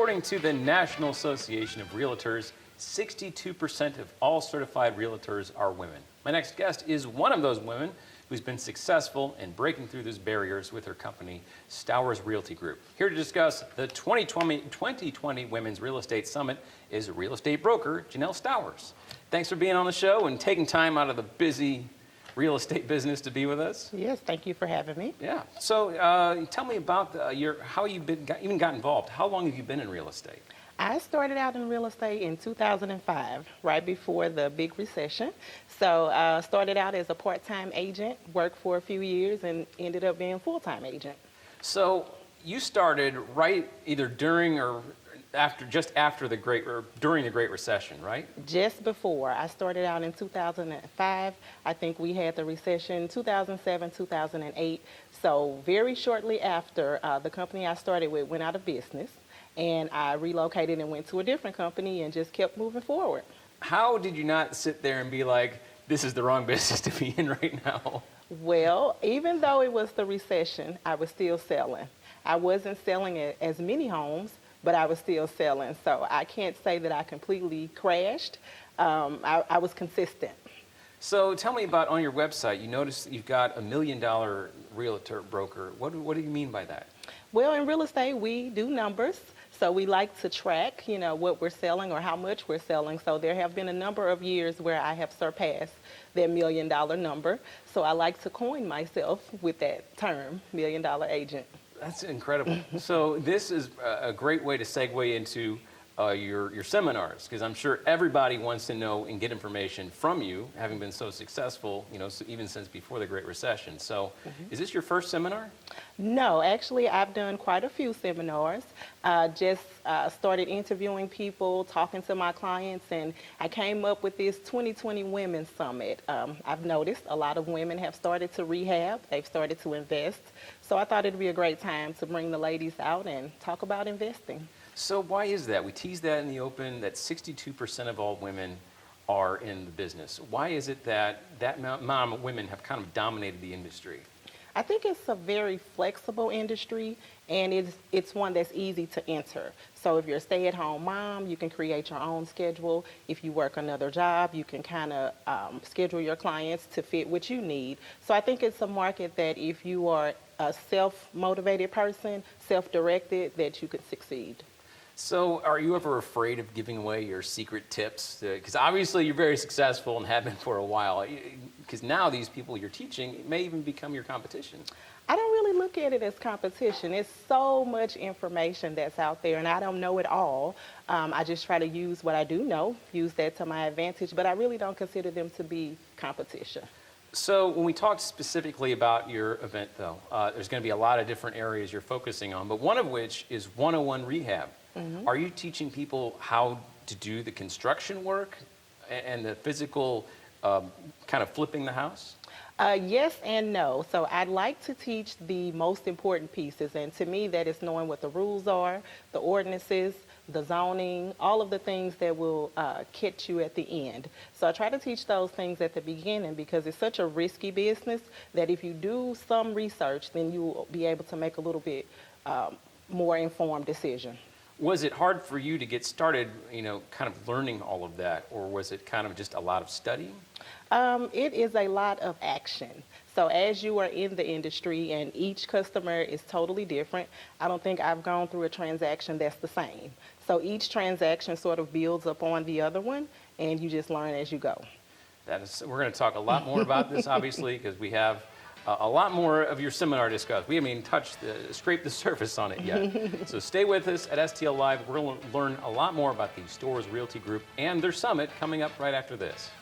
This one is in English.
According to the National Association of Realtors, 62% of all certified realtors are women. My next guest is one of those women who's been successful in breaking through those barriers with her company, Stowers Realty Group. Here to discuss the 2020 Women's Real Estate Summit is real estate broker, Janelle Stowers. Thanks for being on the show and taking time out of the busy real estate business to be with us. Yes, thank you for having me. Yeah. So tell me about how you even got involved. How long have you been in real estate? I started out in real estate in 2005, right before the big recession. So started out as a part-time agent, worked for a few years, and ended up being a full-time agent. So you started right either during or during the Great Recession, right? Just before. I started out in 2005. I think we had the recession 2007, 2008. So very shortly after, the company I started with went out of business, and I relocated and went to a different company and just kept moving forward. How did you not sit there and be like, this is the wrong business to be in right now? Well, even though it was the recession, I was still selling. I wasn't selling as many homes, but I was still selling. So I can't say that I completely crashed. I was consistent. So tell me about, on your website, you notice you've got $1 million realtor broker. What do you mean by that? Well, in real estate, we do numbers. So we like to track, what we're selling or how much we're selling. So there have been a number of years where I have surpassed that $1 million number. So I like to coin myself with that term, $1 million agent. That's incredible. So this is a great way to segue into your seminars, because I'm sure everybody wants to know and get information from you, having been so successful, so even since before the Great Recession. So is this your first seminar? No, actually, I've done quite a few seminars. Just started interviewing people, talking to my clients, and I came up with this 2020 Women's Summit. I've noticed a lot of women have started to rehab. They've started to invest. So I thought it'd be a great time to bring the ladies out and talk about investing. So why is that? We teased that in the open, that 62% of all women are in the business. Why is it that amount of women have kind of dominated the industry? I think it's a very flexible industry, and it's one that's easy to enter. So if you're a stay-at-home mom, you can create your own schedule. If you work another job, you can kind of schedule your clients to fit what you need. So I think it's a market that if you are a self-motivated person, self-directed, that you could succeed. So are you ever afraid of giving away your secret tips? Because obviously you're very successful and have been for a while. Because now these people you're teaching may even become your competition. I don't really look at it as competition. It's so much information that's out there, and I don't know it all. I just try to use what I do know, use that to my advantage, but I really don't consider them to be competition. So when we talk specifically about your event, though, there's going to be a lot of different areas you're focusing on, but one of which is 101 Rehab. Are you teaching people how to do the construction work and the physical kind of flipping the house? Yes and no. So I'd like to teach the most important pieces, and to me that is knowing what the rules are, the ordinances, the zoning, all of the things that will catch you at the end. So I try to teach those things at the beginning because it's such a risky business that if you do some research, then you will be able to make a little bit more informed decision. Was it hard for you to get started, kind of learning all of that, or was it kind of just a lot of studying? It is a lot of action. So as you are in the industry and each customer is totally different, I don't think I've gone through a transaction that's the same. So each transaction sort of builds upon the other one, and you just learn as you go. We're going to talk a lot more about this, obviously, because we have a lot more of your seminar discussed. We haven't even scraped the surface on it yet. So stay with us at STL Live. We're going to learn a lot more about the Stowers Realty Group and their summit coming up right after this.